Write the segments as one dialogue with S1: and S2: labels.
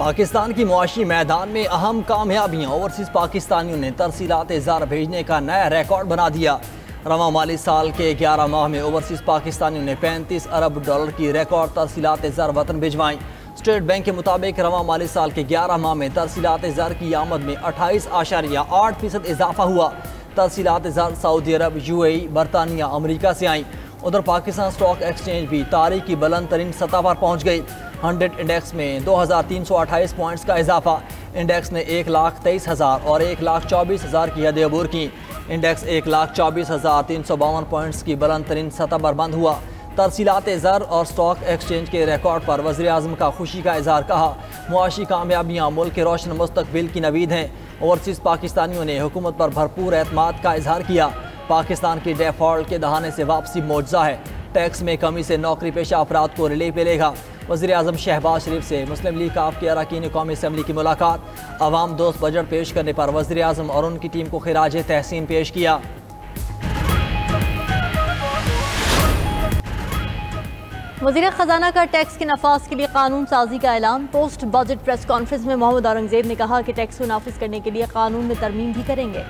S1: पाकिस्तान की मुआशी मैदान में अहम कामयाबियाँ। ओवरसीज़ पाकिस्तानियों ने तरसीलात ज़र भेजने का नया रिकॉर्ड बना दिया। रवां माली साल के 11 माह में ओवरसीज़ पाकिस्तानियों ने 35 अरब डॉलर की रिकॉर्ड तरसीलात ज़र वतन भिजवाई। स्टेट बैंक के मुताबिक रवां माली साल के 11 माह में तरसीलात ज़र की आमद में 28.8% इजाफा हुआ। तरसीलात ज़र सऊदी अरब, UAE, बरतानिया, अमरीका से आई। उधर पाकिस्तान स्टॉक एक्सचेंज भी तारीख की बुलंद तरीन सतह पर पहुँच गई। 100 इंडेक्स में 2328 पॉइंट्स का इजाफा। इंडेक्स ने 1,23,000 और 1,24,000 की हद अबूर की। इंडेक्स 1,24,352 पॉइंट्स की बुलंद तरीन सतह पर बंद हुआ। तरसीलात ज़र और स्टॉक एक्सचेंज के रिकॉर्ड पर वज़ीर आज़म का खुशी का इजहार। कहा, मुआशी कामयाबियाँ मुल्क के रोशन मुस्तकबिल की नवीद हैं। ओवरसीज़ पाकिस्तानियों ने हुकूमत पर भरपूर एतमाद का इजहार किया। पाकिस्तान की डिफ़ॉल्ट के दहाने से वापसी मौजज़ा है। टैक्स में कमी से नौकरी पेशा अफराद को रिलीफ मिलेगा। वज़ीर आज़म शहबाज शरीफ से मुस्लिम लीग काफ के अरकान कौमी असम्बली की मुलाकात। अवाम दोस्त बजट पेश करने पर वज़ीर आज़म और उनकी टीम को खिराज तहसीन पेश किया।
S2: वज़ीर ख़जाना का टैक्स के नफाज के लिए कानून साजी का ऐलान। पोस्ट बजट प्रेस कॉन्फ्रेंस में मोहम्मद औरंगजेब ने कहा कि टैक्स को नाफिज करने के लिए कानून में तरमीम भी करेंगे।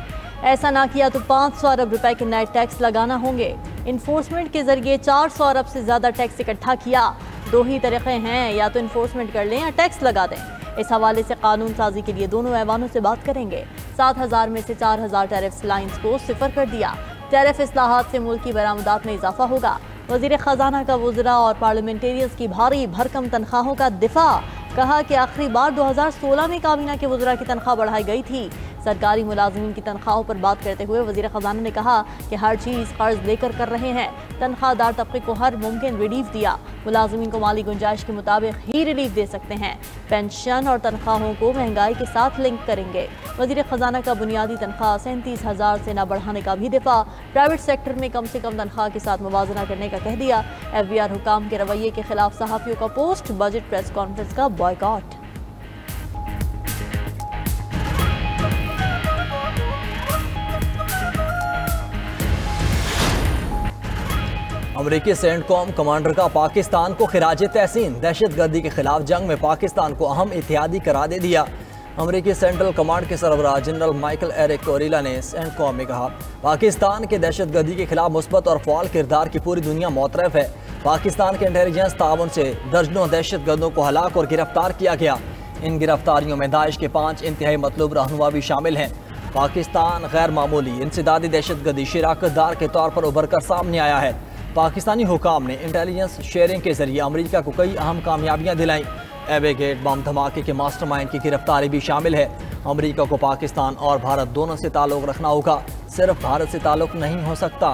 S2: ऐसा ना किया तो 500 अरब रुपए के नए टैक्स लगाना होंगे। इन्फोर्समेंट के जरिए 400 अरब से ज़्यादा टैक्स इकट्ठा किया। दो ही तरीक़े हैं, या तो इन्फोर्समेंट कर लें या टैक्स लगा दें। इस हवाले से कानून साजी के लिए दोनों ऐवानों से बात करेंगे। 7,000 में से 4,000 टैरिफ लाइन्स को सिफर कर दिया। टैरिफ इस्लाहात से मुल्क की बरामदात में इजाफा होगा। वज़ीर ख़जाना का वज़रा और पार्लियामेंटेरियंस की भारी भरकम तनख्वाहों का दिफा। कहा कि आखिरी बार 2016 में काबीना के वज़रा की तनख्वाह बढ़ाई गई थी। सरकारी मुलाजिमीन की तनख्वाहों पर बात करते हुए वज़ीर ख़जाना ने कहा कि हर चीज़ कर्ज लेकर कर रहे हैं। तनख्वाहदार तबके को हर मुमकिन रिलीफ दिया। मुलाजिमीन को माली गुंजाइश के मुताबिक ही रिलीफ दे सकते हैं। पेंशन और तनख्वाहों को महंगाई के साथ लिंक करेंगे। वज़ीर ख़जाना का बुनियादी तनख्वाह 37,000 से न बढ़ाने का भी दिफा। प्राइवेट सेक्टर में कम से कम तनख्वाह के साथ मुवाजना करने का कह दिया। FBR हुकाम के रवैये के खिलाफ सहाफ़ियों का पोस्ट बजट प्रेस कॉन्फ्रेंस का बॉयकॉट।
S1: अमरीकी सेंटकॉम कमांडर का पाकिस्तान को खिराज तहसीन। दहशतगर्दी के खिलाफ जंग में पाकिस्तान को अहम इत्तेहादी करार दे दिया। अमरीकी सेंट्रल कमांड के सरबराह जनरल माइकल एरिक कोरिला ने सेंटकॉम में कहा, पाकिस्तान के दहशतगर्दी के खिलाफ मुस्बत और फ़ाल किरदार की पूरी दुनिया मोतरफ है। पाकिस्तान के इंटेलिजेंस ताउन से दर्जनों दहशतगर्दों को हलाक और गिरफ्तार किया गया। इन गिरफ्तारियों में दाइश के 5 इंतहाई मतलूब रहनुमा भी शामिल हैं। पाकिस्तान गैर मामूली इंसदादी दहशतगर्दी शराकतदार के तौर पर उभर कर सामने आया है। पाकिस्तानी हुकाम ने इंटेलिजेंस शेयरिंग के जरिए अमरीका को कई अहम कामयाबियां दिलाई। एवेगेट बम धमाके के मास्टरमाइंड की गिरफ्तारी भी शामिल है। अमरीका को पाकिस्तान और भारत दोनों से ताल्लुक़ रखना होगा, सिर्फ भारत से ताल्लुक़ नहीं हो सकता।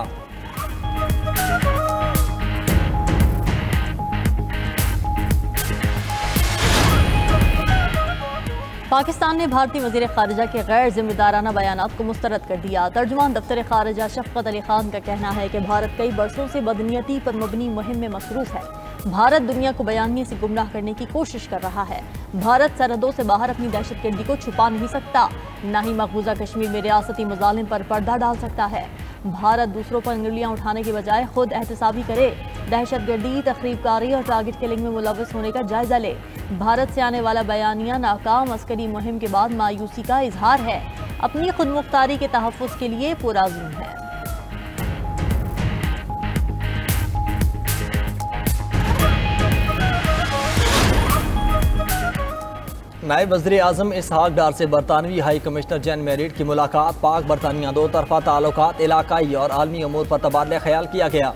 S2: पाकिस्तान ने भारतीय वज़ीर ख़ारिजा के गैर जिम्मेदाराना बयानात को मुस्तरद कर दिया। तर्जुमान दफ्तर ख़ारिजा शफ़क़त अली खान का कहना है कि भारत कई बरसों से बदनीयती पर मबनी मुहिम में मसरूफ़ है। भारत दुनिया को बयानिए से गुमराह करने की कोशिश कर रहा है। भारत सरहदों से बाहर अपनी दहशतगर्दी को छुपा नहीं सकता, न ही मकबूजा कश्मीर में रियासती मज़ालिम पर पर्दा डाल सकता है। भारत दूसरों पर अंगुलियां उठाने के बजाय खुद एहतसाबी करे। दहशतगर्दी, तखरीबकारी और टारगेट किलिंग में मुलव्वस होने का जायजा ले। भारत से आने वाला बयानिया नाकाम अस्करी मुहिम के बाद मायूसी का इजहार है। अपनी खुदमुख्तारी के तहफ़्फ़ुज़ के लिए पुरअज़्म है।
S1: नायब वज़ीर आज़म इसहाक डार से बरतानवी हाई कमिश्नर जैन मेरिट की मुलाकात। पाक बरतानिया दो तरफा ताल्लुकात, इलाकाई और आलमी अमूर पर तबादला ख्याल किया गया।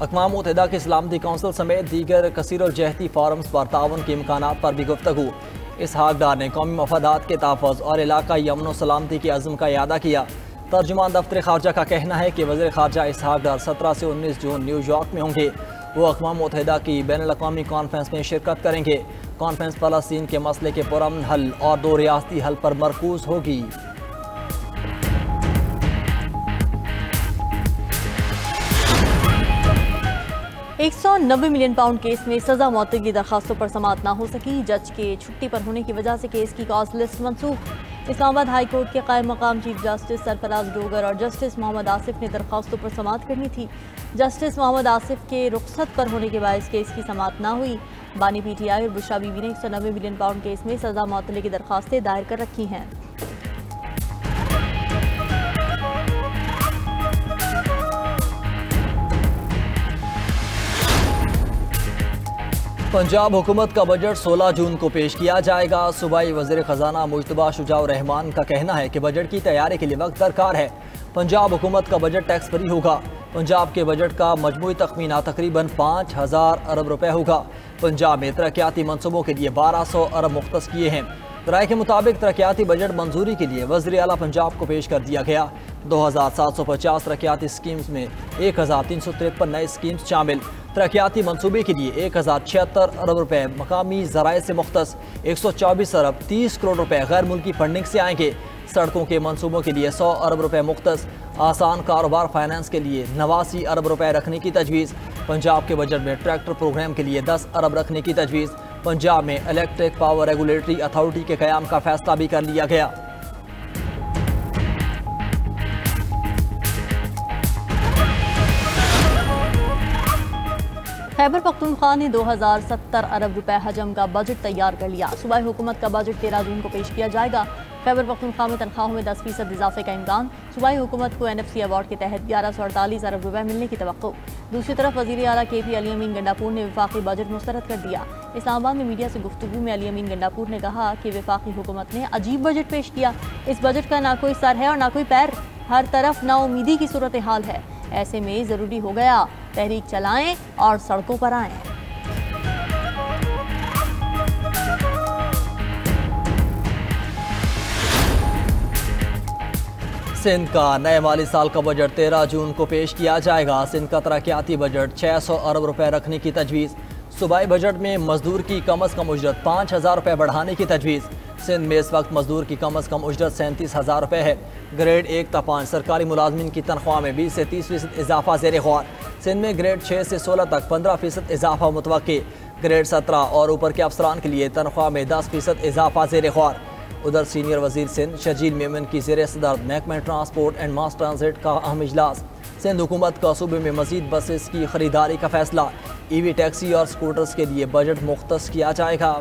S1: अक़वाम मुत्तहिदा की सलामती कौंसिल समेत दीगर कसीरुल-जहती फ़ोरम्स पर ताउन के इम्कानात पर भी गुफ्तगू। इसहाक डार ने कौमी मफादात के तहफ़्फ़ुज़ और इलाकाई अमन व सलामती के अज़्म का इयादा किया। तर्जुमान दफ्तर ख़ारजा का कहना है कि वज़ीर ख़ारजा इसहाक डार 17 से 19 जून न्यूयॉर्क में होंगे। वो अक़वाम मुत्तहिदा की बैनुल-अक़वामी कॉन्फ्रेंस में शिरकत करेंगे। कॉन्फ्रेंस फ़लस्तीन के मसले के पुरअमन हल और 2 रियासती हल पर मरकूज़ होगी।
S2: 190 मिलियन पाउंड केस में सजा मौत की दरखास्तों पर समाअत न हो सकी। जज के छुट्टी पर होने की वजह से केस की कॉज लिस्ट मनसूख। इस्लामाबाद हाई कोर्ट के कायम मकाम चीफ जस्टिस सरफराज डोगर और जस्टिस मोहम्मद आसिफ ने दरख्वास्तों पर समाअत करनी थी। जस्टिस मोहम्मद आसिफ के रुखसत पर होने के बायस केस की समाअत न हुई। बानी पीटीआई और बुशरा बीवी ने 190 मिलियन पाउंड केस में सजा मुअत्तली की दरख्वास्तें दायर कर रखी हैं।
S1: पंजाब हुकूमत का बजट 16 जून को पेश किया जाएगा। सूबाई वज़ीर ख़जाना मुश्तबा शुजाउर रहमान का कहना है कि बजट की तैयारी के लिए वक्त दरकार है। पंजाब हुकूमत का बजट टैक्स फ्री होगा। पंजाब के बजट का मजमूई तखमीना तकरीबन 5000 अरब रुपए होगा। पंजाब में तरक्याती मनसूबों के लिए 1200 अरब मुख्तस किए हैं। राय के मुताबिक तरक्याती बजट मंजूरी के लिए वज़ीर आला पंजाब को पेश कर दिया गया। 2750 तरक्याती स्कीम्स में 1353 नए स्कीम्स शामिल। तरक्याती मनसूबे के लिए 1076 अरब रुपए मकामी ज़राए से मुख्तस, 124 अरब 30 करोड़ रुपए गैर मुल्की फंडिंग से आएंगे। सड़कों के मनसूबों के लिए 100 अरब रुपए मुख्तस। आसान कारोबार फाइनेंस के लिए 89 अरब रुपए रखने की तजवीज़। पंजाब के बजट में ट्रैक्टर प्रोग्राम के लिए 10 अरब रखने की तजवीज़। पंजाब में इलेक्ट्रिक पावर रेगुलेटरी अथॉरिटी के क़याम का फैसला भी कर लिया गया।
S2: खैबर पख्तूनख्वा ने 2070 अरब रुपए हजम का बजट तैयार कर लिया। सूबाई हुकूमत का बजट 13 जून को पेश किया जाएगा। खैबर पख्तूनख्वा में तनख्वाहों में 10% इजाफे का इम्कान। सूबाई हुकूमत को NFC अवार्ड के तहत 1148 अरब रुपए मिलने की तवक्को। दूसरी तरफ वज़ीर आला KP अली अमीन गंडापुर ने वफाकी बजट मुस्तरद कर दिया। इस्लामाबाद में मीडिया से गुफ्तगू में अली अमीन गंडापुर ने कहा कि वफाकी हुकूमत ने अजीब बजट पेश किया। इस बजट का ना कोई सर है और ना कोई पैर, हर तरफ नाउमीदी की सूरत हाल है। ऐसे में ज़रूरी हो गया तहरीक चलाएं और सड़कों पर आएं।
S1: सिंध का नए माली साल का बजट 13 जून को पेश किया जाएगा। सिंध का तरक्याती बजट 600 अरब रुपए रखने की तजवीज़। सूबाई बजट में मजदूर की कम अज़ कम उजरत 5000 रुपए बढ़ाने की तजवीज़। सिंध में इस वक्त मजदूर की कम अज़ कम उजरत 37,000 रुपए है। ग्रेड 1 ta 5 सरकारी मुलाजमिन की तनख्वाह में 20 से 30% इजाफा ज़ेर ख्वार। सिंध में ग्रेड 6 से 16 तक 15% इजाफा मुतवक्की। ग्रेड 17 और ऊपर के अफसरान के लिए तनख्वाह में 10% इजाफा ज़ेर ख्वार। उधर सीनियर वजीर सिंध शर्जील मेमन की ज़ेर सदर महकमा ट्रांसपोर्ट एंड मास ट्रांजिट का अहम इजलास। सिंध हुकूमत का सूबे में मजीद बसेस की खरीदारी का फैसला। EV टैक्सी और स्कूटर्स के लिए बजट मुख्तस किया जाएगा।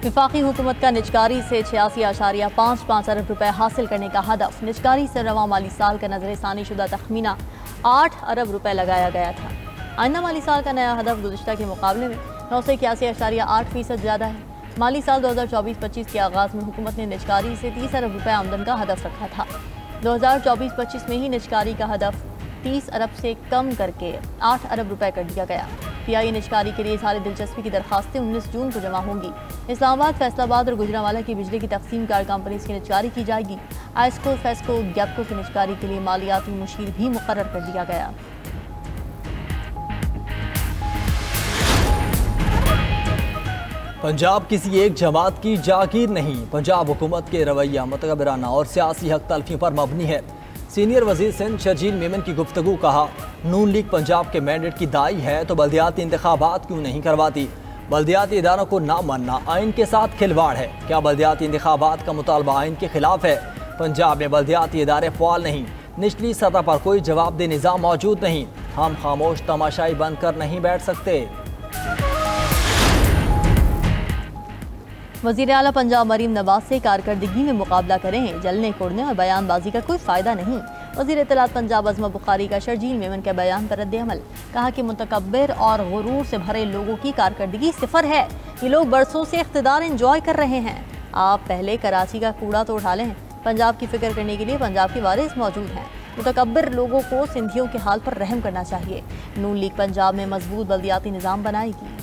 S2: वफाकी हुकूमत का निजकारी से 86.55 अरब रुपए हासिल करने का हदफ। निजकारी से रवा माली साल का नजरसानी शुदा तखमीना 8 अरब रुपए लगाया गया था। आइंदा माली साल का नया हदफ गुज़िश्ता के मुकाबले में 981.8% ज़्यादा है। माली साल 2024-25 के आगाज़ में हुकूमत ने निजकारी से 30 अरब रुपए आमदन का हदफ रखा था। 2024-25 में ही निजकारी का हदफ 30 अरब से कम करके 8 अरब रुपए कर दिया गया। PI निजकारी के लिए इज़हार दिलचस्पी की दरखास्तें 19 जून को जमा होंगी। इस्लामाबाद, फैसलाबाद और गुजरांवाला की बिजली की तकसीम कार कंपनीज की निजकारी की जाएगी। आइस्को, फेस्को, गैपको की निजकारी के लिए मालियाती मुशीर भी मुकर्रर कर दिया गया।
S1: पंजाब किसी एक जमात की जागीर नहीं। पंजाब हुकूमत के रवैया मतगबराना और सियासी हक तलफी पर मबनी है। सीनियर वजीर सिंध शर्जील मेमन की गुफ्तगू। कहा, नून लीग पंजाब के मैंडेट की दाई है तो बल्दियाती इंतखाबात क्यों नहीं करवाती। बल्दियाती इदारों को ना मानना आइन के साथ खिलवाड़ है। क्या बल्दियाती इंतखाबात का मुतालबा आइन के खिलाफ है। पंजाब में बल्दियाती इदारे फ़ाल नहीं। निचली सतह पर कोई जवाबदेह निज़ाम मौजूद नहीं। हम खामोश तमाशाई बंद कर नहीं बैठ सकते।
S2: वज़ीर आला पंजाब मरीम नवाज से कारकर्दगी में मुकाबला करें। जलने कोड़ने और बयानबाजी का कोई फ़ायदा नहीं। वज़ीर इत्तलात पंजाब अज़मा बुखारी का शर्जील मेमन के बयान पर रद्द-ए-अमल। कहा कि मुतकब्बिर और गुरूर से भरे लोगों की कारकर्दगी सिफर है। ये लोग बरसों से इख्तिदार एंजॉय कर रहे हैं। आप पहले कराची का कूड़ा तो उठा लें। पंजाब की फिक्र करने के लिए पंजाब के वारिस मौजूद हैं। मुतकब्बिर लोगों को सिंधियों के हाल पर रहम करना चाहिए। नून लीग पंजाब में मजबूत बल्दियाती निज़ाम बनाएगी।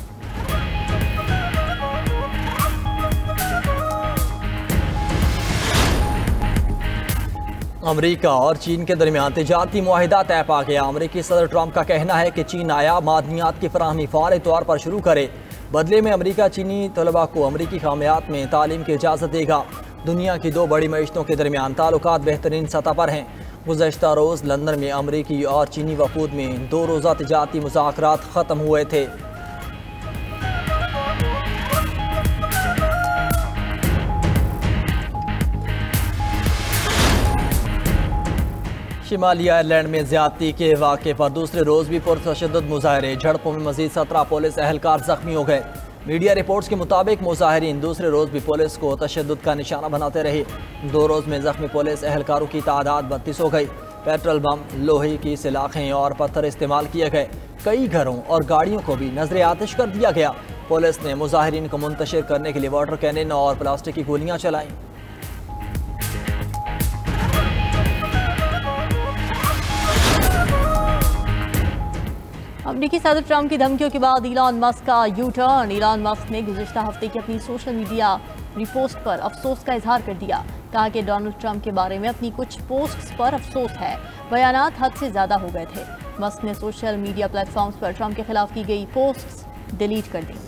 S1: अमेरिका और चीन के दरमियान तिजारती मुआहिदा तय पा गया। अमेरिकी सदर ट्रंप का कहना है कि चीन नायाब मादनियात की फराहमी फौरी तौर पर शुरू करे। बदले में अमेरिका चीनी तलबा को अमेरिकी खामियात में तालीम की इजाज़त देगा। दुनिया की दो बड़ी मईशतों के दरमियान ताल्लुकात बेहतरीन सतह पर हैं। गुज़श्ता रोज़ लंदन में अमेरिकी और चीनी वफूद में 2 रोज़ा तिजारती मुज़ाकरात ख़त्म हुए थे। शिमाली आयरलैंड में ज्यादती के वाक़े पर दूसरे रोज़ भी पुरतशद्दुद मुजाहरे, झड़पों में मजीद 17 पुलिस एहलकार जख्मी हो गए। मीडिया रिपोर्ट्स के मुताबिक मुजाहरीन दूसरे रोज़ भी पुलिस को तशद्दुद का निशाना बनाते रहे। 2 रोज़ में जख्मी पुलिस एहलकारों की तादाद 32 हो गई। पेट्रोल बम, लोहे की सलाखें और पत्थर इस्तेमाल किए गए। कई घरों और गाड़ियों को भी नजर आतिश कर दिया गया। पुलिस ने मुजाहरीन को मुंतशिर करने के लिए वाटर कैनन और प्लास्टिक की गोलियां चलाई।
S2: अमेरिकी सदर ट्रंप की धमकियों के बाद इलॉन मस्क का यू टर्न। इलॉन मस्क ने गुज़िश्ता हफ्ते की अपनी सोशल मीडिया रिपोस्ट पर अफसोस का इजहार कर दिया। कहा कि डोनाल्ड ट्रंप के बारे में अपनी कुछ पोस्ट्स पर अफसोस है, बयानात हद से ज़्यादा हो गए थे। मस्क ने सोशल मीडिया प्लेटफॉर्म्स पर ट्रंप के खिलाफ की गई पोस्ट्स डिलीट कर दी।